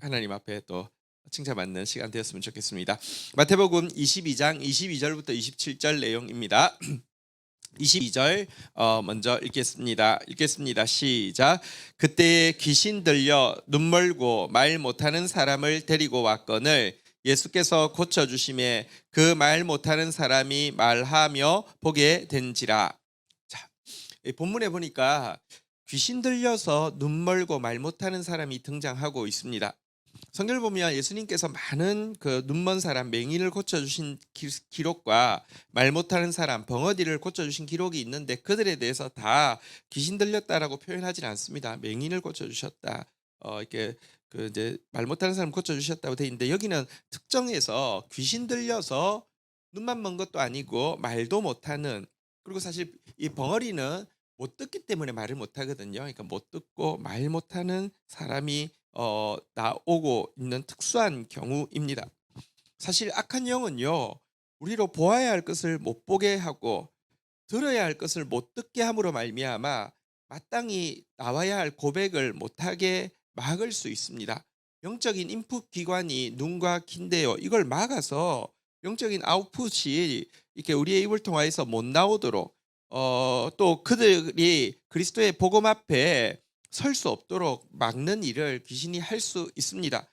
하나님 앞에 또 칭찬받는 시간 되었으면 좋겠습니다. 마태복음 22장 22절부터 27절 내용입니다. 22절 먼저 읽겠습니다. 시작. 그때에 귀신 들려 눈 멀고 말 못하는 사람을 데리고 왔거늘 예수께서 고쳐주심에 그 말 못하는 사람이 말하며 보게 된지라. 자, 이 본문에 보니까 귀신 들려서 눈 멀고 말 못하는 사람이 등장하고 있습니다. 성경을 보면 예수님께서 많은 그 눈먼 사람, 맹인을 고쳐주신 기록과 말 못하는 사람, 벙어디를 고쳐주신 기록이 있는데 그들에 대해서 다 귀신 들렸다라고 표현하지는 않습니다. 맹인을 고쳐주셨다. 이렇게 그 이제 말 못하는 사람 고쳐주셨다고 돼 있는데 여기는 특정해서 귀신 들려서 눈만 먼 것도 아니고 말도 못하는, 그리고 사실 이 벙어리는 못 듣기 때문에 말을 못하거든요. 그러니까 못 듣고 말 못하는 사람이 나오고 있는 특수한 경우입니다. 사실 악한 영은요, 우리로 보아야 할 것을 못 보게 하고 들어야 할 것을 못 듣게 함으로 말미암아 마땅히 나와야 할 고백을 못하게 막을 수 있습니다. 영적인 인풋 기관이 눈과 귀인데요, 이걸 막아서 영적인 아웃풋이 이렇게 우리의 입을 통하여서 못 나오도록, 또 그들이 그리스도의 복음 앞에 설 수 없도록 막는 일을 귀신이 할 수 있습니다.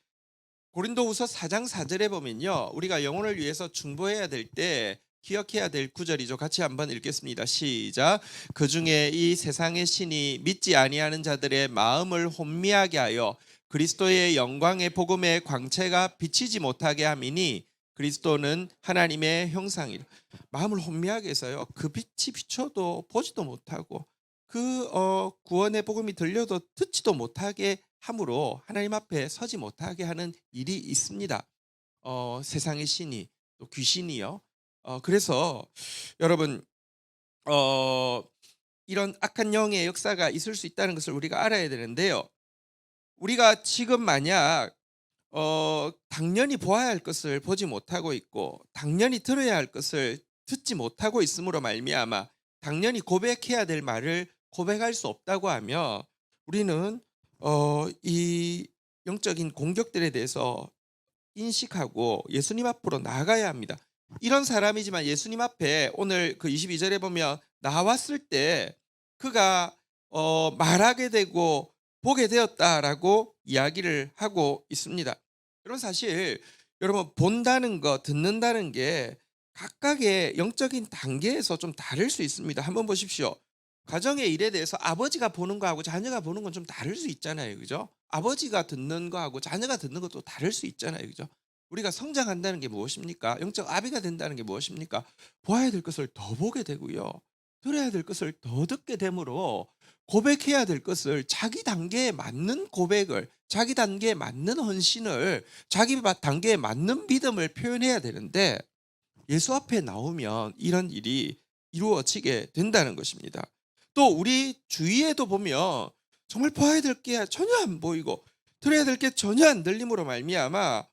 고린도후서 4장 4절에 보면요, 우리가 영혼을 위해서 중보해야 될 때 기억해야 될 구절이죠. 같이 한번 읽겠습니다. 시작. 그 중에 이 세상의 신이 믿지 아니하는 자들의 마음을 혼미하게 하여 그리스도의 영광의 복음의 광채가 비치지 못하게 함이니 그리스도는 하나님의 형상이라. 마음을 혼미하게 해서요, 그 빛이 비춰도 보지도 못하고 그 구원의 복음이 들려도 듣지도 못하게 함으로 하나님 앞에 서지 못하게 하는 일이 있습니다. 세상의 신이, 또 귀신이요. 그래서 여러분, 어, 이런 악한 영의 역사가 있을 수 있다는 것을 우리가 알아야 되는데요. 우리가 지금 만약 당연히 보아야 할 것을 보지 못하고 있고 당연히 들어야 할 것을 듣지 못하고 있음으로 말미암아 당연히 고백해야 될 말을 고백할 수 없다고 하면 우리는 이 영적인 공격들에 대해서 인식하고 예수님 앞으로 나아가야 합니다. 이런 사람이지만 예수님 앞에 오늘 그 22절에 보면 나왔을 때 그가 말하게 되고 보게 되었다라고 이야기를 하고 있습니다. 여러분, 사실 여러분, 본다는 거, 듣는다는 게 각각의 영적인 단계에서 좀 다를 수 있습니다. 한번 보십시오. 가정의 일에 대해서 아버지가 보는 거하고 자녀가 보는 건 좀 다를 수 있잖아요. 그죠? 아버지가 듣는 거하고 자녀가 듣는 것도 다를 수 있잖아요. 그죠? 우리가 성장한다는 게 무엇입니까? 영적 아비가 된다는 게 무엇입니까? 보아야 될 것을 더 보게 되고요. 들어야 될 것을 더 듣게 되므로 고백해야 될 것을 자기 단계에 맞는 고백을, 자기 단계에 맞는 헌신을, 자기 단계에 맞는 믿음을 표현해야 되는데 예수 앞에 나오면 이런 일이 이루어지게 된다는 것입니다. 또 우리 주위에도 보면 정말 봐야 될 게 전혀 안 보이고 들어야 될 게 전혀 안 들림으로 말미암아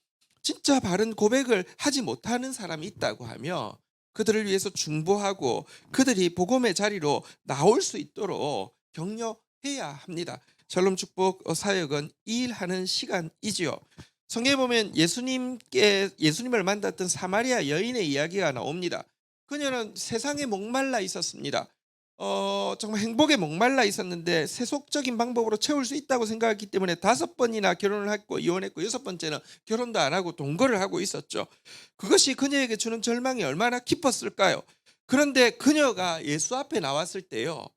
진짜 바른 고백을 하지 못하는 사람이 있다고 하며 그들을 위해서 중보하고 그들이 복음의 자리로 나올 수 있도록 격려해야 합니다. 샬롬 축복 사역은 이 일하는 시간이지요. 성경에 보면 예수님을 만났던 사마리아 여인의 이야기가 나옵니다. 그녀는 세상에 목말라 있었습니다. 정말 행복에 목말라 있었는데 세속적인 방법으로 채울 수 있다고 생각했기 때문에 5번이나 결혼을 했고 이혼했고 6번째는 결혼도 안 하고 동거를 하고 있었죠. 그것이 그녀에게 주는 절망이 얼마나 깊었을까요? 그런데 그녀가 예수 앞에 나왔을 때요,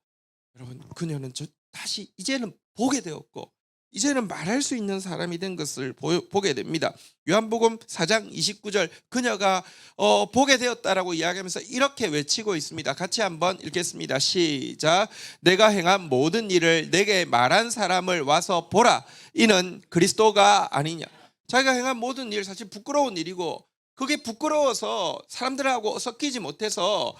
여러분, 그녀는 다시 이제는 보게 되었고 이제는 말할 수 있는 사람이 된 것을 보게 됩니다. 요한복음 4장 29절, 그녀가 보게 되었다라고 이야기하면서 이렇게 외치고 있습니다. 같이 한번 읽겠습니다. 시작. 내가 행한 모든 일을 내게 말한 사람을 와서 보라. 이는 그리스도가 아니냐. 자기가 행한 모든 일, 사실 부끄러운 일이고 그게 부끄러워서 사람들하고 섞이지 못해서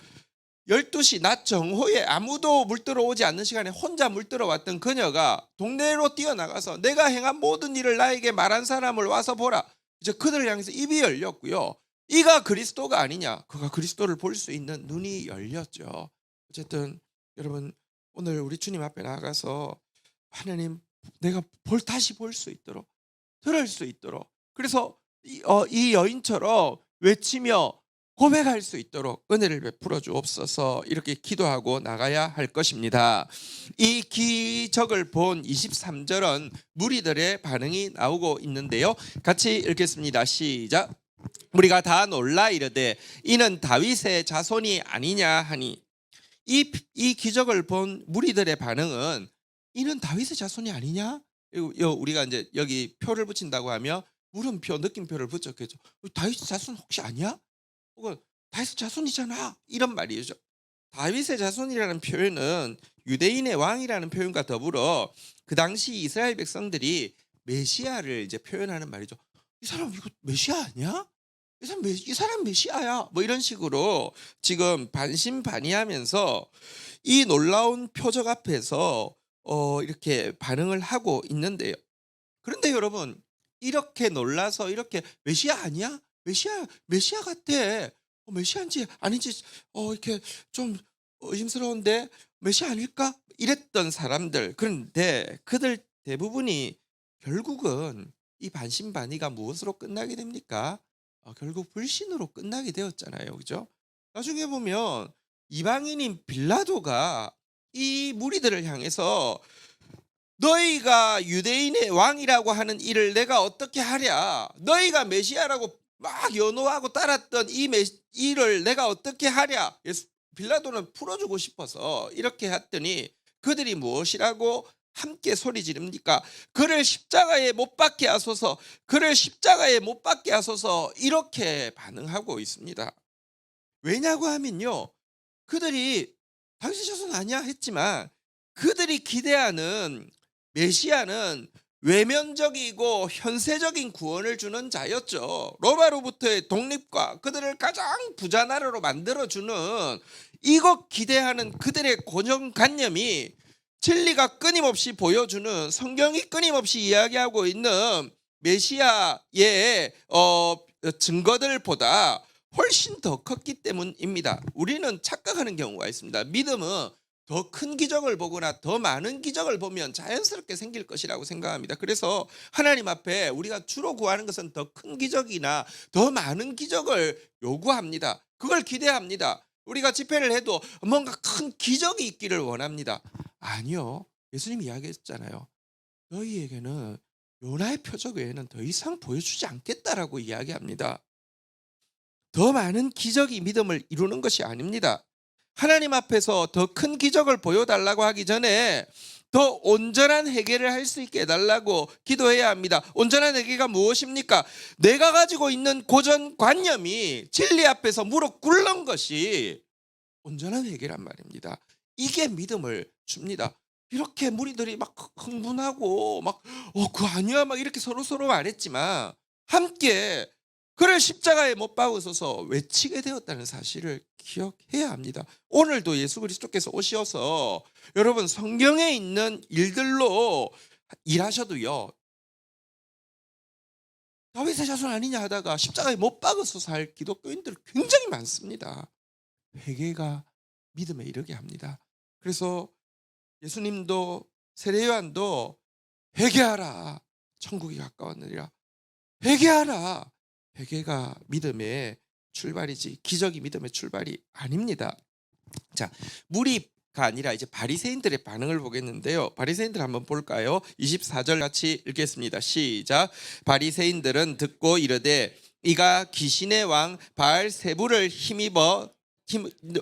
12시 낮 정오에 아무도 물들어 오지 않는 시간에 혼자 물들어 왔던 그녀가 동네로 뛰어나가서 내가 행한 모든 일을 나에게 말한 사람을 와서 보라. 이제 그들을 향해서 입이 열렸고요. 이가 그리스도가 아니냐. 그가 그리스도를 볼 수 있는 눈이 열렸죠. 어쨌든 여러분, 오늘 우리 주님 앞에 나가서 하나님, 내가 다시 볼 수 있도록 들을 수 있도록, 그래서 이 여인처럼 외치며 고백할 수 있도록 은혜를 베풀어 주옵소서, 이렇게 기도하고 나가야 할 것입니다. 이 기적을 본 23절은 무리들의 반응이 나오고 있는데요. 같이 읽겠습니다. 시작. 우리가 다 놀라 이르되 이는 다윗의 자손이 아니냐 하니, 이 기적을 본 무리들의 반응은 이는 다윗의 자손이 아니냐? 우리가 이제 여기 표를 붙인다고 하면 물음표, 느낌표를 붙였겠죠. 다윗의 자손 혹시 아니야? 혹은 다윗의 자손이잖아, 이런 말이죠. 다윗의 자손이라는 표현은 유대인의 왕이라는 표현과 더불어 그 당시 이스라엘 백성들이 메시아를 이제 표현하는 말이죠. 이 사람 이거 메시아 아니야? 이 사람 메시아야, 뭐 이런 식으로 지금 반신반의하면서 이 놀라운 표적 앞에서 이렇게 반응을 하고 있는데요. 그런데 여러분, 이렇게 놀라서 이렇게 메시아 아니야? 메시아 같아. 메시아인지 아닌지 이렇게 좀 의심스러운데 메시아 아닐까? 이랬던 사람들. 그런데 그들 대부분이 결국은 이 반신반의가 무엇으로 끝나게 됩니까? 결국 불신으로 끝나게 되었잖아요. 그죠? 나중에 보면 이방인인 빌라도가 이 무리들을 향해서 너희가 유대인의 왕이라고 하는 이를 내가 어떻게 하랴? 너희가 메시아라고 막 연호하고 따랐던 이를 내가 어떻게 하랴? 빌라도는 풀어주고 싶어서 이렇게 했더니 그들이 무엇이라고 함께 소리 지릅니까? 그를 십자가에 못 박게 하소서, 그를 십자가에 못 박게 하소서, 이렇게 반응하고 있습니다. 왜냐고 하면요, 그들이 다윗의 자손 아니야 했지만 그들이 기대하는 메시아는 외면적이고 현세적인 구원을 주는 자였죠. 로마로부터의 독립과 그들을 가장 부자 나라로 만들어주는 이것 기대하는 그들의 고정관념이 진리가 끊임없이 보여주는, 성경이 끊임없이 이야기하고 있는 메시아의 증거들보다 훨씬 더 컸기 때문입니다. 우리는 착각하는 경우가 있습니다. 믿음은 더 큰 기적을 보거나 더 많은 기적을 보면 자연스럽게 생길 것이라고 생각합니다. 그래서 하나님 앞에 우리가 주로 구하는 것은 더 큰 기적이나 더 많은 기적을 요구합니다. 그걸 기대합니다. 우리가 집회를 해도 뭔가 큰 기적이 있기를 원합니다. 아니요, 예수님이 이야기했잖아요. 너희에게는 요나의 표적 외에는 더 이상 보여주지 않겠다라고 이야기합니다. 더 많은 기적이 믿음을 이루는 것이 아닙니다. 하나님 앞에서 더 큰 기적을 보여달라고 하기 전에 더 온전한 회개를 할 수 있게 해달라고 기도해야 합니다. 온전한 회개가 무엇입니까? 내가 가지고 있는 고정관념이 진리 앞에서 무릎 꿇는 것이 온전한 회개란 말입니다. 이게 믿음을 줍니다. 이렇게 무리들이 막 흥분하고 막 그거 아니야 막 이렇게 서로 말했지만 함께 그를 십자가에 못 박으소서 외치게 되었다는 사실을 기억해야 합니다. 오늘도 예수 그리스도께서 오셔서 여러분 성경에 있는 일들로 일하셔도요, 다윗의 자손 아니냐 하다가 십자가에 못 박으소서 할 기독교인들 굉장히 많습니다. 회개가 믿음에 이르게 합니다. 그래서 예수님도 세례요한도 회개하라, 천국이 가까웠느니라. 회개하라. 회개가 믿음의 출발이지 기적이 믿음의 출발이 아닙니다. 자, 무리가 아니라 이제 바리새인들의 반응을 보겠는데요. 바리새인들 한번 볼까요? 24절 같이 읽겠습니다. 시작. 바리새인들은 듣고 이르되 이가 귀신의 왕 바알세불을 힘입어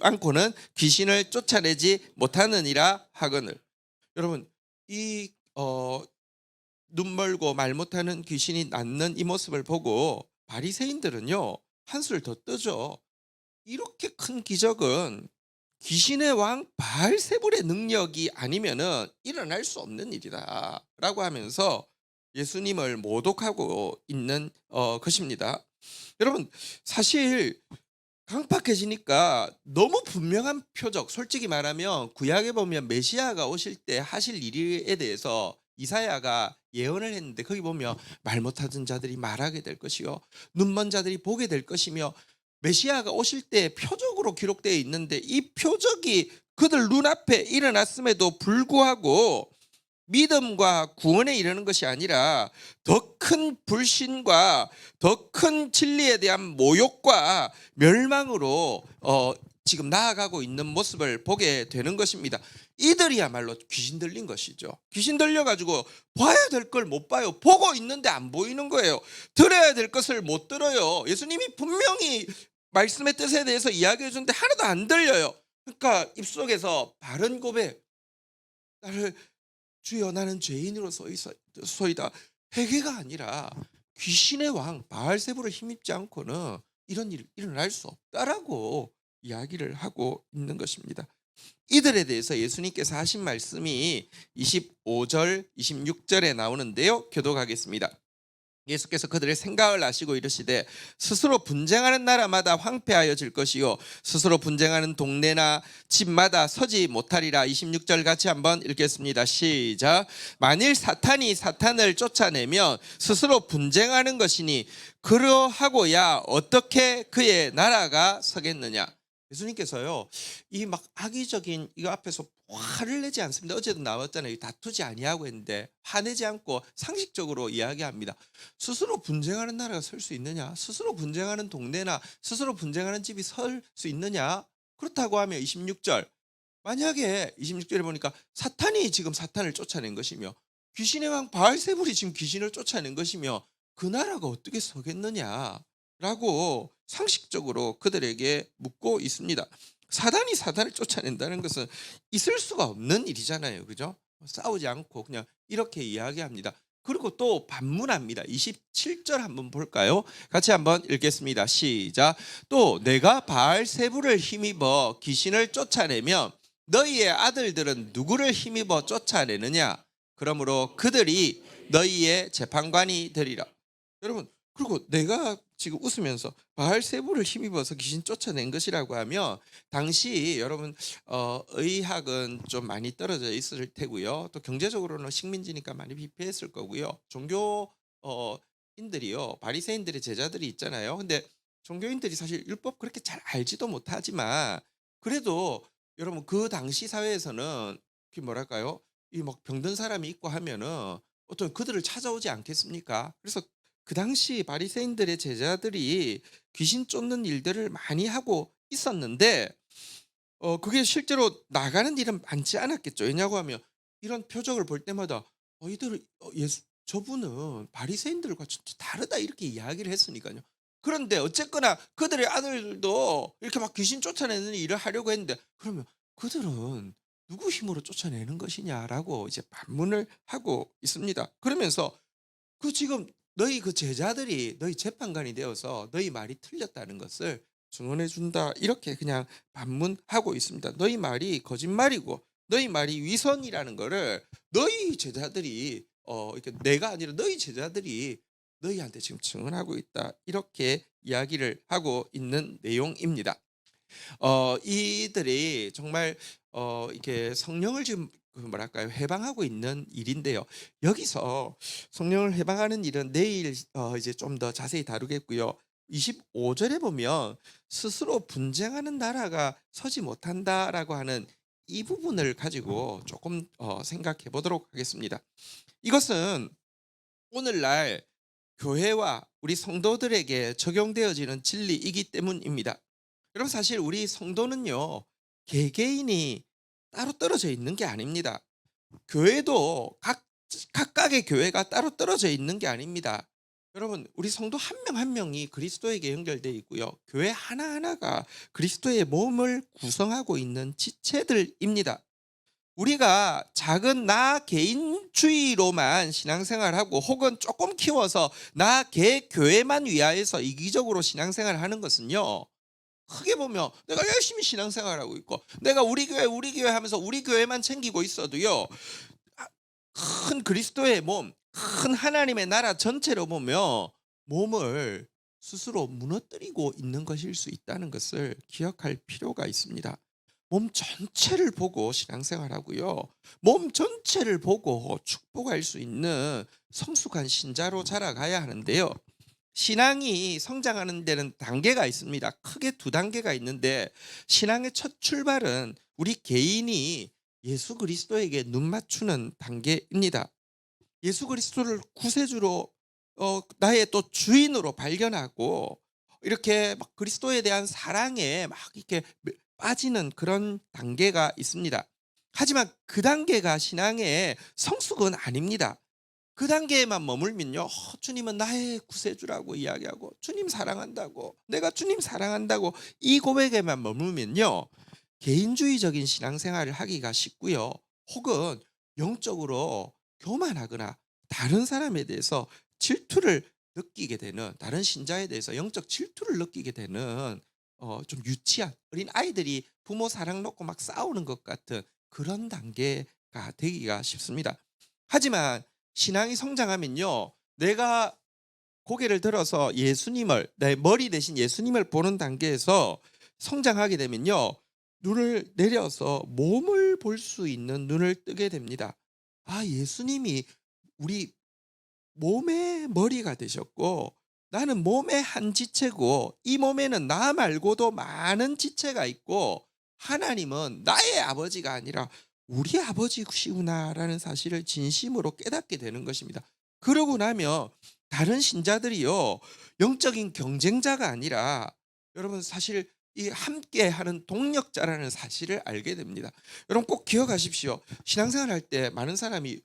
안고는 귀신을 쫓아내지 못하느니라 하거늘. 여러분, 이 눈 멀고 말 못하는 귀신이 낫는 이 모습을 보고 바리새인들은요 한술 더 뜨죠. 이렇게 큰 기적은 귀신의 왕 바알세불의 능력이 아니면은 일어날 수 없는 일이다라고 하면서 예수님을 모독하고 있는 것입니다. 여러분, 사실 강팍해지니까 너무 분명한 표적, 솔직히 말하면 구약에 보면 메시아가 오실 때 하실 일에 대해서 이사야가 예언을 했는데 거기 보면 말 못하던 자들이 말하게 될 것이요 눈먼 자들이 보게 될 것이며, 메시아가 오실 때 표적으로 기록되어 있는데 이 표적이 그들 눈앞에 일어났음에도 불구하고 믿음과 구원에 이르는 것이 아니라 더 큰 불신과 더 큰 진리에 대한 모욕과 멸망으로 지금 나아가고 있는 모습을 보게 되는 것입니다. 이들이야말로 귀신 들린 것이죠. 귀신 들려가지고 봐야 될 걸 못 봐요. 보고 있는데 안 보이는 거예요. 들어야 될 것을 못 들어요. 예수님이 분명히 말씀의 뜻에 대해서 이야기해 주는데 하나도 안 들려요. 그러니까 입속에서 바른 고백, 나를 주여 나는 죄인으로 소이다. 회개가 아니라 귀신의 왕 바알세부를 힘입지 않고는 이런 일이 일어날 수 없다라고 이야기를 하고 있는 것입니다. 이들에 대해서 예수님께서 하신 말씀이 25절, 26절에 나오는데요. 교독하겠습니다. 예수께서 그들의 생각을 아시고 이르시되 스스로 분쟁하는 나라마다 황폐하여질 것이요 스스로 분쟁하는 동네나 집마다 서지 못하리라. 26절 같이 한번 읽겠습니다. 시작. 만일 사탄이 사탄을 쫓아내면 스스로 분쟁하는 것이니 그러하고야 어떻게 그의 나라가 서겠느냐. 예수님께서요 이 막 악의적인 이거 앞에서 화를 내지 않습니다. 어제도 나왔잖아요. 다투지 아니하고 했는데 화내지 않고 상식적으로 이야기합니다. 스스로 분쟁하는 나라가 설 수 있느냐? 스스로 분쟁하는 동네나 스스로 분쟁하는 집이 설 수 있느냐? 그렇다고 하면 26절 만약에 26절에 보니까 사탄이 지금 사탄을 쫓아낸 것이며 귀신의 왕 바알세불이 지금 귀신을 쫓아낸 것이며 그 나라가 어떻게 서겠느냐라고 상식적으로 그들에게 묻고 있습니다. 사단이 사단을 쫓아낸다는 것은 있을 수가 없는 일이잖아요. 그죠? 싸우지 않고 그냥 이렇게 이야기합니다. 그리고 또 반문합니다. 27절 한번 볼까요? 같이 한번 읽겠습니다. 시작. 또 내가 바알세불을 힘입어 귀신을 쫓아내면 너희의 아들들은 누구를 힘입어 쫓아내느냐? 그러므로 그들이 너희의 재판관이 되리라. 여러분, 그리고 내가 지금 웃으면서 바알세불을 힘입어서 귀신 쫓아낸 것이라고 하면 당시 여러분 의학은 좀 많이 떨어져 있을 테고요. 또 경제적으로는 식민지니까 많이 비폐했을 거고요. 종교인들이요, 바리새인들의 제자들이 있잖아요. 근데 종교인들이 사실 율법 그렇게 잘 알지도 못하지만 그래도 여러분 그 당시 사회에서는 그 뭐랄까요, 이 막 병든 사람이 있고 하면은 어떤 그들을 찾아오지 않겠습니까? 그래서 그 당시 바리새인들의 제자들이 귀신 쫓는 일들을 많이 하고 있었는데 그게 실제로 나가는 일은 많지 않았겠죠. 왜냐고 하면 이런 표적을 볼 때마다 이들은 예수 저분은 바리새인들과 진짜 다르다 이렇게 이야기를 했으니까요. 그런데 어쨌거나 그들의 아들도 이렇게 막 귀신 쫓아내는 일을 하려고 했는데 그러면 그들은 누구 힘으로 쫓아내는 것이냐라고 이제 반문을 하고 있습니다. 그러면서 그 지금 너희 그 제자들이 너희 재판관이 되어서 너희 말이 틀렸다는 것을 증언해 준다. 이렇게 그냥 반문하고 있습니다. 너희 말이 거짓말이고 너희 말이 위선이라는 거를 너희 제자들이 이렇게 내가 아니라 너희 제자들이 너희한테 지금 증언하고 있다. 이렇게 이야기를 하고 있는 내용입니다. 이들이 정말 이렇게 성령을 지금 그 뭐랄까요, 해방하고 있는 일인데요. 여기서 성령을 해방하는 일은 내일 이제 좀 더 자세히 다루겠고요. 25절에 보면 스스로 분쟁하는 나라가 서지 못한다라고 하는 이 부분을 가지고 조금 생각해 보도록 하겠습니다. 이것은 오늘날 교회와 우리 성도들에게 적용되어지는 진리이기 때문입니다. 여러분 사실 우리 성도는요 개개인이 따로 떨어져 있는 게 아닙니다. 교회도 각각의 교회가 따로 떨어져 있는 게 아닙니다. 여러분 우리 성도 한 명 한 명이 그리스도에게 연결되어 있고요. 교회 하나하나가 그리스도의 몸을 구성하고 있는 지체들입니다. 우리가 작은 나 개인주의로만 신앙생활하고 혹은 조금 키워서 나 개교회만 위하여서 이기적으로 신앙생활을 하는 것은요, 크게 보면 내가 열심히 신앙생활하고 있고 내가 우리 교회 하면서 우리 교회만 챙기고 있어도요, 큰 그리스도의 몸, 큰 하나님의 나라 전체로 보면 몸을 스스로 무너뜨리고 있는 것일 수 있다는 것을 기억할 필요가 있습니다. 몸 전체를 보고 신앙생활하고요, 몸 전체를 보고 축복할 수 있는 성숙한 신자로 자라가야 하는데요. 신앙이 성장하는 데는 단계가 있습니다. 크게 두 단계가 있는데 신앙의 첫 출발은 우리 개인이 예수 그리스도에게 눈 맞추는 단계입니다. 예수 그리스도를 구세주로 나의 또 주인으로 발견하고 이렇게 막 그리스도에 대한 사랑에 막 이렇게 빠지는 그런 단계가 있습니다. 하지만 그 단계가 신앙의 성숙은 아닙니다. 그 단계에만 머물면요, 주님은 나의 구세주라고 이야기하고 주님 사랑한다고, 내가 주님 사랑한다고 이 고백에만 머물면요, 개인주의적인 신앙생활을 하기가 쉽고요, 혹은 영적으로 교만하거나 다른 사람에 대해서 질투를 느끼게 되는, 다른 신자에 대해서 영적 질투를 느끼게 되는 좀 유치한 어린 아이들이 부모 사랑 놓고 막 싸우는 것 같은 그런 단계가 되기가 쉽습니다. 하지만 신앙이 성장하면요, 내가 고개를 들어서 예수님을, 내 머리 대신 예수님을 보는 단계에서 성장하게 되면요, 눈을 내려서 몸을 볼 수 있는 눈을 뜨게 됩니다. 아, 예수님이 우리 몸의 머리가 되셨고 나는 몸의 한 지체고 이 몸에는 나 말고도 많은 지체가 있고 하나님은 나의 아버지가 아니라 우리 아버지시구나라는 사실을 진심으로 깨닫게 되는 것입니다. 그러고 나면 다른 신자들이요, 영적인 경쟁자가 아니라 여러분 사실 이 함께 하는 동력자라는 사실을 알게 됩니다. 여러분 꼭 기억하십시오. 신앙생활 할 때 많은 사람이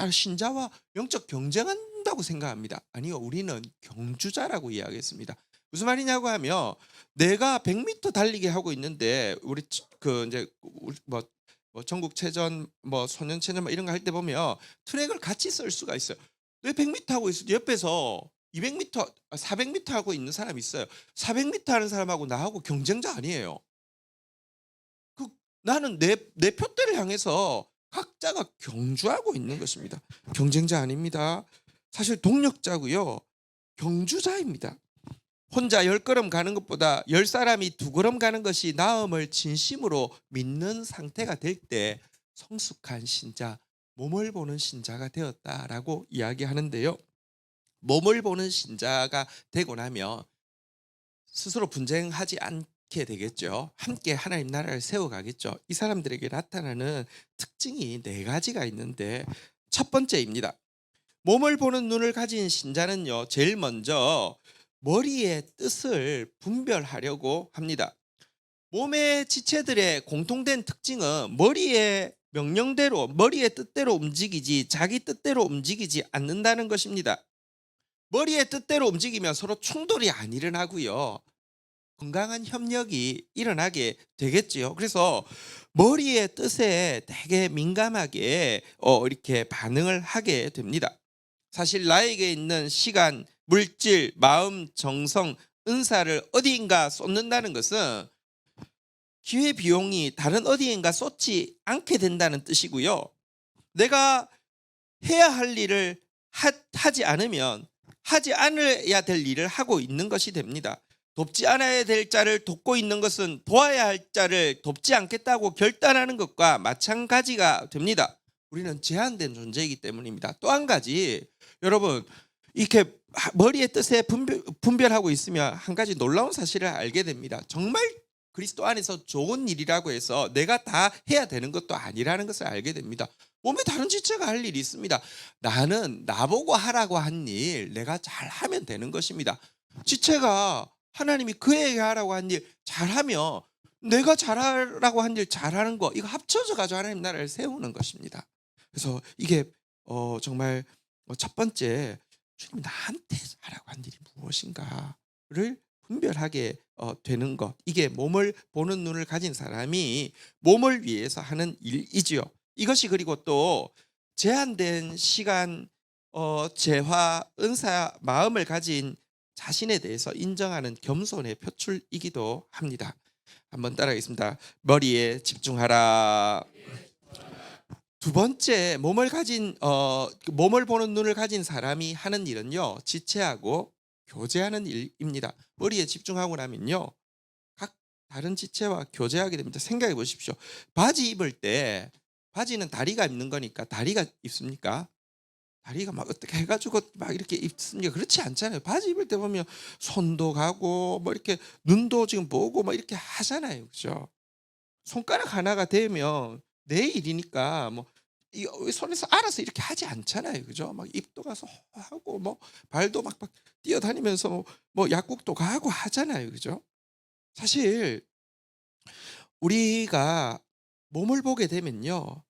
신자와 영적 경쟁한다고 생각합니다. 아니요, 우리는 경주자라고 이야기했습니다. 무슨 말이냐고 하면 내가 100m 달리기 하고 있는데 우리 그 이제 뭐 전국체전 뭐 소년체전 뭐 이런 거 할 때 보면 트랙을 같이 쓸 수가 있어요. 왜 100m 하고 있어? 옆에서 200m, 400m 하고 있는 사람이 있어요. 400m 하는 사람하고 나하고 경쟁자 아니에요. 그 나는 내 표대를 향해서 각자가 경주하고 있는 것입니다. 경쟁자 아닙니다. 사실 동력자고요, 경주자입니다. 혼자 10걸음 가는 것보다 10사람이 2걸음 가는 것이 나음을 진심으로 믿는 상태가 될 때 성숙한 신자, 몸을 보는 신자가 되었다라고 이야기하는데요. 몸을 보는 신자가 되고 나면 스스로 분쟁하지 않게 되겠죠. 함께 하나님 나라를 세워가겠죠. 이 사람들에게 나타나는 특징이 4가지가 있는데, 첫 번째입니다. 몸을 보는 눈을 가진 신자는요, 제일 먼저 머리의 뜻을 분별하려고 합니다. 몸의 지체들의 공통된 특징은 머리의 명령대로, 머리의 뜻대로 움직이지 자기 뜻대로 움직이지 않는다는 것입니다. 머리의 뜻대로 움직이면 서로 충돌이 안 일어나고요, 건강한 협력이 일어나게 되겠지요. 그래서 머리의 뜻에 되게 민감하게 이렇게 반응을 하게 됩니다. 사실 나에게 있는 시간, 물질, 마음, 정성, 은사를 어디인가 쏟는다는 것은 기회 비용이 다른 어디인가 쏟지 않게 된다는 뜻이고요, 내가 해야 할 일을 하지 않으면 하지 않아야 될 일을 하고 있는 것이 됩니다. 돕지 않아야 될 자를 돕고 있는 것은 도와야 할 자를 돕지 않겠다고 결단하는 것과 마찬가지가 됩니다. 우리는 제한된 존재이기 때문입니다. 또 한 가지, 여러분 이렇게 머리의 뜻에 분별하고 있으면 한 가지 놀라운 사실을 알게 됩니다. 정말 그리스도 안에서 좋은 일이라고 해서 내가 다 해야 되는 것도 아니라는 것을 알게 됩니다. 몸에 다른 지체가 할 일이 있습니다. 나는 나보고 하라고 한 일 내가 잘하면 되는 것입니다. 지체가 하나님이 그에게 하라고 한 일 잘하면 내가 잘하라고 한 일 잘하는 거, 이거 합쳐져 가지고 하나님 나라를 세우는 것입니다. 그래서 이게 정말 첫 번째, 주님 나한테 하라고 한 일이 무엇인가를 분별하게 되는 것, 이게 몸을 보는 눈을 가진 사람이 몸을 위해서 하는 일이지요. 이것이 그리고 또 제한된 시간, 재화, 은사, 마음을 가진 자신에 대해서 인정하는 겸손의 표출이기도 합니다. 한번 따라하겠습니다. 머리에 집중하라. 두 번째, 몸을 보는 눈을 가진 사람이 하는 일은요, 지체하고 교제하는 일입니다. 머리에 집중하고 나면요, 각 다른 지체와 교제하게 됩니다. 생각해 보십시오. 바지 입을 때 바지는 다리가 입는 거니까 다리가 입습니까? 다리가 막 어떻게 해가지고 막 이렇게 입습니까? 그렇지 않잖아요. 바지 입을 때 보면 손도 가고 뭐 이렇게 눈도 지금 보고 막 이렇게 하잖아요, 그죠? 손가락 하나가 되면 내 일이니까 뭐 이 손에서 알아서 이렇게 하지 않잖아요. 그죠? 막 입도 가서 하고 뭐 발도 막 뛰어다니면서 뭐 약국도 가고 하잖아요. 그죠? 사실 우리가 몸을 보게 되면요.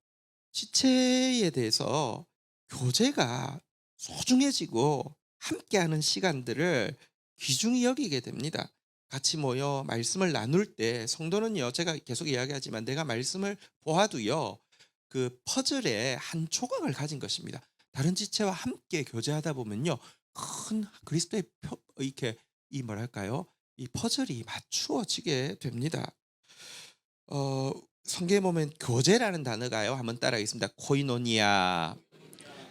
지체에 대해서 교제가 소중해지고 함께하는 시간들을 귀중히 여기게 됩니다. 같이 모여 말씀을 나눌 때 성도는요, 제가 계속 이야기하지만 내가 말씀을 보아도요, 그 퍼즐의 한 조각을 가진 것입니다. 다른 지체와 함께 교제하다 보면요, 큰 그리스도의 이렇게 이 뭐랄까요, 이 퍼즐이 맞추어지게 됩니다. 어, 성경에 보면 교제라는 단어가요. 한번 따라하겠습니다. 코이노니아.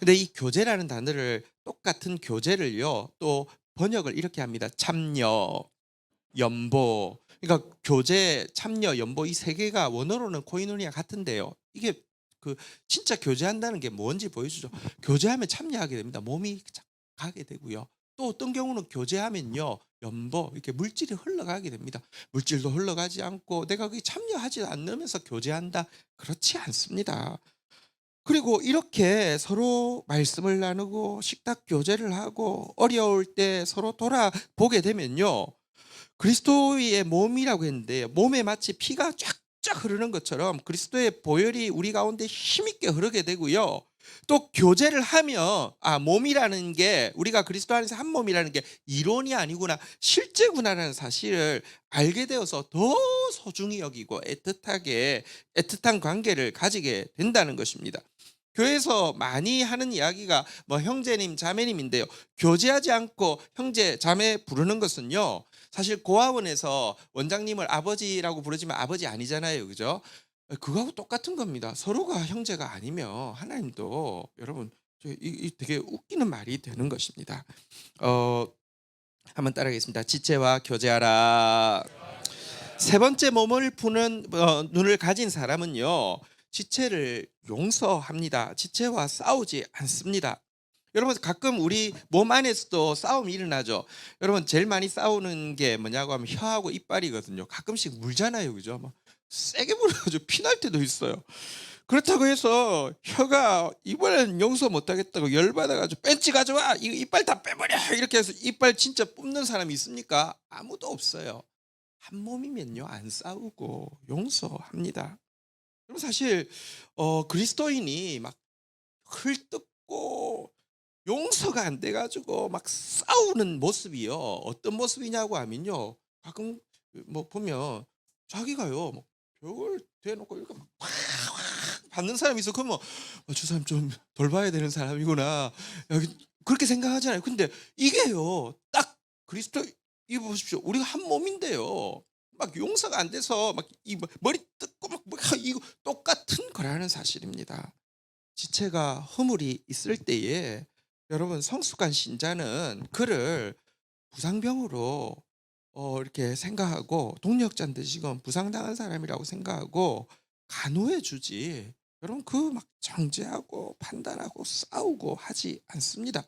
근데 이 교제라는 단어를 똑같은 교제를요. 또 번역을 이렇게 합니다. 참여, 연보. 그러니까 교제, 참여, 연보 이 세 개가 원어로는 코이노니아 같은데요. 이게 그 진짜 교제한다는 게 뭔지 보여주죠. 교제하면 참여하게 됩니다. 몸이 가게 되고요. 또 어떤 경우는 교제하면요. 연보 이렇게 물질이 흘러가게 됩니다. 물질도 흘러가지 않고 내가 거기 참여하지 않으면서 교제한다. 그렇지 않습니다. 그리고 이렇게 서로 말씀을 나누고 식탁 교제를 하고 어려울 때 서로 돌아보게 되면요. 그리스도의 몸이라고 했는데 몸에 마치 피가 쫙쫙 흐르는 것처럼 그리스도의 보혈이 우리 가운데 힘있게 흐르게 되고요. 또 교제를 하면 몸이라는 게 우리가 그리스도 안에서 한 몸이라는 게 이론이 아니구나 실제구나라는 사실을 알게 되어서 더 소중히 여기고 애틋한 관계를 가지게 된다는 것입니다. 교회에서 많이 하는 이야기가 뭐 형제님 자매님인데요. 교제하지 않고 형제 자매 부르는 것은요. 사실 고아원에서 원장님을 아버지라고 부르지만 아버지 아니잖아요. 그죠? 그거하고 똑같은 겁니다. 서로가 형제가 아니면 하나님도 여러분 되게 웃기는 말이 되는 것입니다. 어, 한번 따라하겠습니다. 지체와 교제하라. 세 번째 몸을 푸는 눈을 가진 사람은요. 지체를 용서합니다. 지체와 싸우지 않습니다. 여러분 가끔 우리 몸 안에서도 싸움이 일어나죠. 여러분 제일 많이 싸우는 게 뭐냐고 하면 혀하고 이빨이거든요. 가끔씩 물잖아요. 그죠? 막 세게 물어가지고 피날 때도 있어요. 그렇다고 해서 혀가 이번엔 용서 못하겠다고 열받아가지고 벤치 가져와 이 이빨 다 빼버려 이렇게 해서 이빨 진짜 뽑는 사람이 있습니까? 아무도 없어요. 한 몸이면요 안 싸우고 용서합니다. 그럼 사실 그리스도인이 막 흘뜯고 용서가 안 돼 가지고 막 싸우는 모습이요. 어떤 모습이냐고 하면요. 가끔 뭐 보면 자기가요. 뭐 벽을 대놓고 이렇게 막 확 받는 사람이 있어. 그러면 '저 사람 좀 덜 봐야 되는 사람이구나.' 여기 그렇게 생각하잖아요. 근데 이게요. 딱 그리스도 이거 보십시오. 우리가 한 몸인데요. 막 용서가 안 돼서 막 이 머리 뜯고 막 이거 똑같은 거라는 사실입니다. 지체가 허물이 있을 때에 여러분 성숙한 신자는 그를 부상병으로 이렇게 생각하고 동력자인데 지금 부상당한 사람이라고 생각하고 간호해 주지. 여러분 그 막 정죄하고 판단하고 싸우고 하지 않습니다.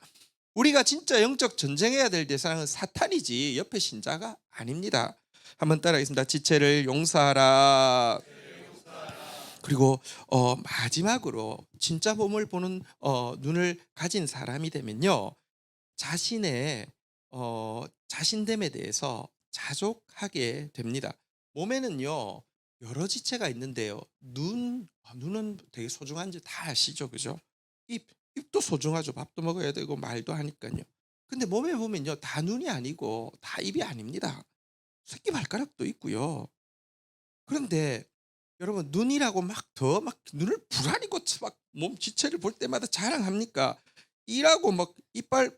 우리가 진짜 영적 전쟁해야 될 대상은 사탄이지 옆에 신자가 아닙니다. 한번 따라하겠습니다. 지체를 용서하라. 그리고 마지막으로 진짜 몸을 보는 눈을 가진 사람이 되면요. 자신의 자신됨에 대해서 자족하게 됩니다. 몸에는요. 여러 지체가 있는데요. 눈은 되게 소중한지 다 아시죠? 그죠? 입도 소중하죠. 밥도 먹어야 되고 말도 하니까요. 근데 몸에 보면요. 다 눈이 아니고 다 입이 아닙니다. 새끼발가락도 있고요. 그런데 여러분 눈이라고 막 더 막 눈을 부라리 고쳐 막 몸 지체를 볼 때마다 자랑합니까? 이라고 막 이빨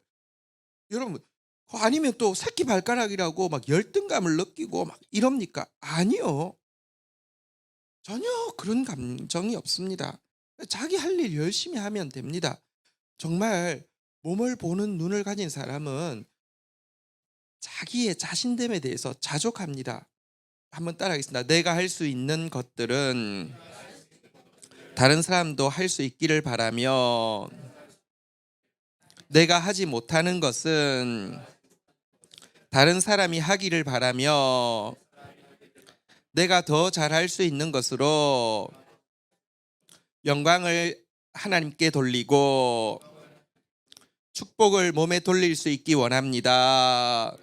여러분 아니면 또 새끼발가락이라고 막 열등감을 느끼고 막 이럽니까? 아니요. 전혀 그런 감정이 없습니다. 자기 할 일 열심히 하면 됩니다. 정말 몸을 보는 눈을 가진 사람은 자기의 자신됨에 대해서 자족합니다. 한번 따라하겠습니다. 내가 할 수 있는 것들은 다른 사람도 할 수 있기를 바라며 내가 하지 못하는 것은 다른 사람이 하기를 바라며 내가 더 잘할 수 있는 것으로 영광을 하나님께 돌리고 축복을 몸에 돌릴 수 있기 원합니다.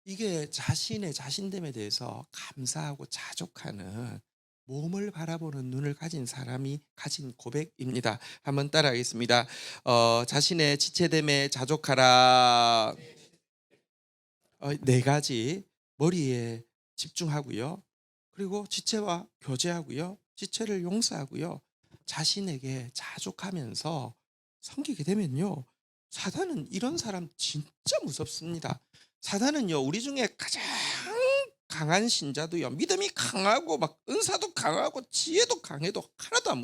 이게 자신의 자신됨에 대해서 감사하고 자족하는 몸을 바라보는 눈을 가진 사람이 가진 고백입니다. 한번 따라하겠습니다. 자신의 지체됨에 자족하라. 네 가지 머리에 집중하고요. 그리고 지체와 교제하고요. 지체를 용서하고요. 자신에게 자족하면서 섬기게 되면요. 사단은 이런 사람 진짜 무섭습니다. 사단은요, 우리 중에 가장 강한 신자도요, 믿음이 강하고 막 은사도 강하고 지혜도 강해도 하나도 안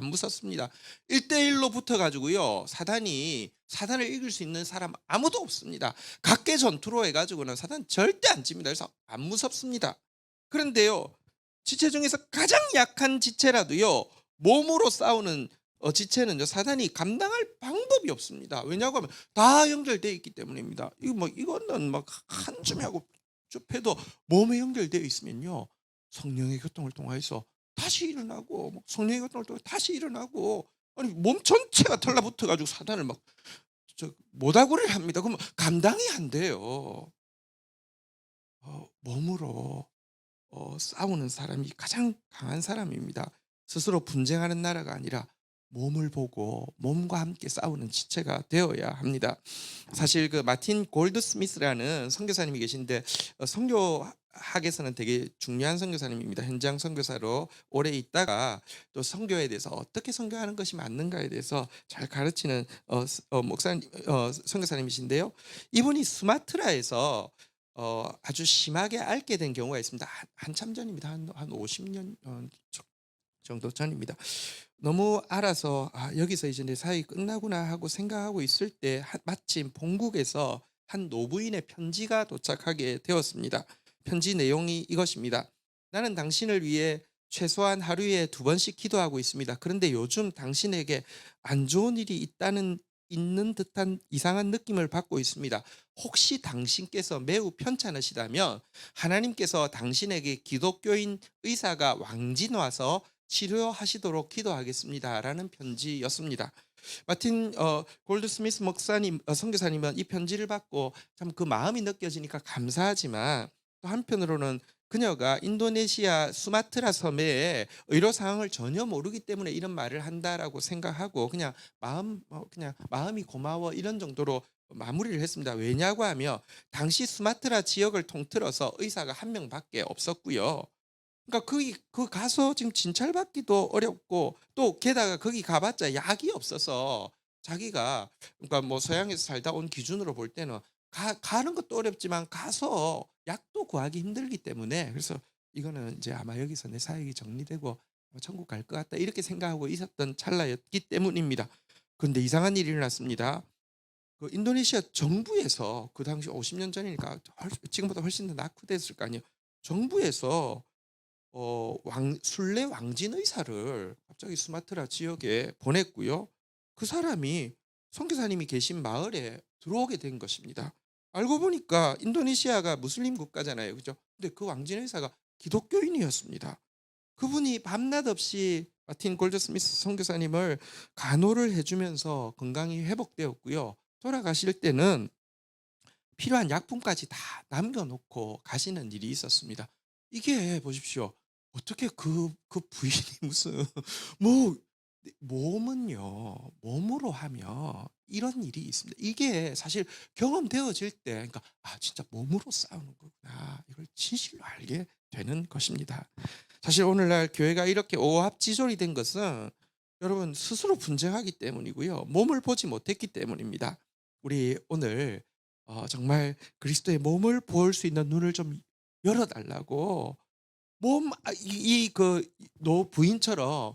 무섭습니다. 1대1로 붙어가지고요, 사단을 이길 수 있는 사람 아무도 없습니다. 각계 전투로 해가지고는 사단 절대 안 집니다. 그래서 안 무섭습니다. 그런데요, 지체 중에서 가장 약한 지체라도요, 몸으로 싸우는 지체는요, 사단이 감당할 방법이 없습니다. 왜냐고 하면 다 연결되어 있기 때문입니다. 이거는 막 한 줌 하고 쭉 해도 몸에 연결되어 있으면요, 성령의 교통을 통해서 다시 일어나고, 성령의 교통을 통해 다시 일어나고, 아니 몸 전체가 달라붙어 가지고 사단을 막 모다구를 합니다. 그러면 감당이 안 돼요. 몸으로 싸우는 사람이 가장 강한 사람입니다. 스스로 분쟁하는 나라가 아니라 몸을 보고 몸과 함께 싸우는 지체가 되어야 합니다. 사실 그 마틴 골드스미스라는 선교사님이 계신데, 선교학에서는 되게 중요한 선교사님입니다. 현장 선교사로 오래 있다가 또 선교에 대해서 어떻게 선교하는 것이 맞는가에 대해서 잘 가르치는 목사님, 선교사님이신데요. 이분이 수마트라에서 아주 심하게 앓게 된 경우가 있습니다. 한참 전입니다. 한 50년 정도 전입니다. 너무 알아서 여기서 이제 내 사역이 끝나구나 하고 생각하고 있을 때 마침 본국에서 한 노부인의 편지가 도착하게 되었습니다. 편지 내용이 이것입니다. 나는 당신을 위해 최소한 하루에 2번씩 기도하고 있습니다. 그런데 요즘 당신에게 안 좋은 일이 있는 듯한 이상한 느낌을 받고 있습니다. 혹시 당신께서 매우 편찮으시다면 하나님께서 당신에게 기독교인 의사가 왕진 와서 치료하시도록 기도하겠습니다. 라는 편지였습니다. 마틴 골드스미스 목사님, 선교사님은 이 편지를 받고 참 그 마음이 느껴지니까 감사하지만, 또 한편으로는 그녀가 인도네시아 수마트라 섬의 의료 상황을 전혀 모르기 때문에 이런 말을 한다라고 생각하고 그냥 마음이 고마워 이런 정도로 마무리를 했습니다. 왜냐고 하면 당시 수마트라 지역을 통틀어서 의사가 한 명밖에 없었고요. 그러니까 그 가서 지금 진찰받기도 어렵고, 또 게다가 거기 가봤자 약이 없어서 자기가, 그러니까 뭐 서양에서 살다 온 기준으로 볼 때는 가는 것도 어렵지만 가서 약도 구하기 힘들기 때문에, 그래서 이거는 이제 아마 여기서 내 사역이 정리되고 천국 갈 것 같다 이렇게 생각하고 있었던 찰나였기 때문입니다. 그런데 이상한 일이 일어났습니다. 그 인도네시아 정부에서, 그 당시 50년 전이니까 지금보다 훨씬 더 낙후됐을 거 아니에요. 정부에서 순례 왕진 의사를 갑자기 수마트라 지역에 보냈고요. 그 사람이 선교사님이 계신 마을에 들어오게 된 것입니다. 알고 보니까 인도네시아가 무슬림 국가잖아요, 그죠? 근데 그 왕진 의사가 기독교인이었습니다. 그분이 밤낮 없이 마틴 골드스미스 선교사님을 간호를 해주면서 건강이 회복되었고요. 돌아가실 때는 필요한 약품까지 다 남겨놓고 가시는 일이 있었습니다. 이게 보십시오. 어떻게 그 부인이 무슨 뭐 몸은요, 몸으로 하면 이런 일이 있습니다. 이게 사실 경험되어질 때, 그러니까 진짜 몸으로 싸우는 거구나, 이걸 진실로 알게 되는 것입니다. 사실 오늘날 교회가 이렇게 오합지졸이 된 것은 여러분 스스로 분쟁하기 때문이고요, 몸을 보지 못했기 때문입니다. 우리 오늘 정말 그리스도의 몸을 볼 수 있는 눈을 좀 열어달라고, 노 부인처럼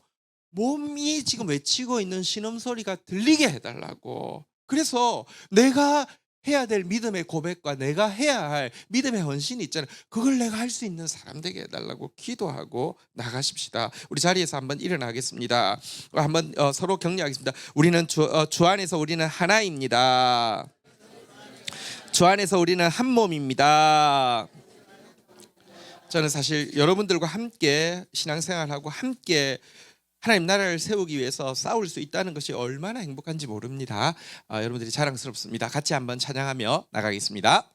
몸이 지금 외치고 있는 신음소리가 들리게 해달라고. 그래서 내가 해야 될 믿음의 고백과 내가 해야 할 믿음의 헌신이 있잖아요. 그걸 내가 할 수 있는 사람 되게 해달라고 기도하고 나가십시다. 우리 자리에서 한번 일어나겠습니다. 한번 서로 격려하겠습니다. 우리는 주 안에서 우리는 하나입니다. 주 안에서 우리는 한 몸입니다. 저는 사실 여러분들과 함께 신앙생활하고 함께 하나님 나라를 세우기 위해서 싸울 수 있다는 것이 얼마나 행복한지 모릅니다. 여러분들이 자랑스럽습니다. 같이 한번 찬양하며 나가겠습니다.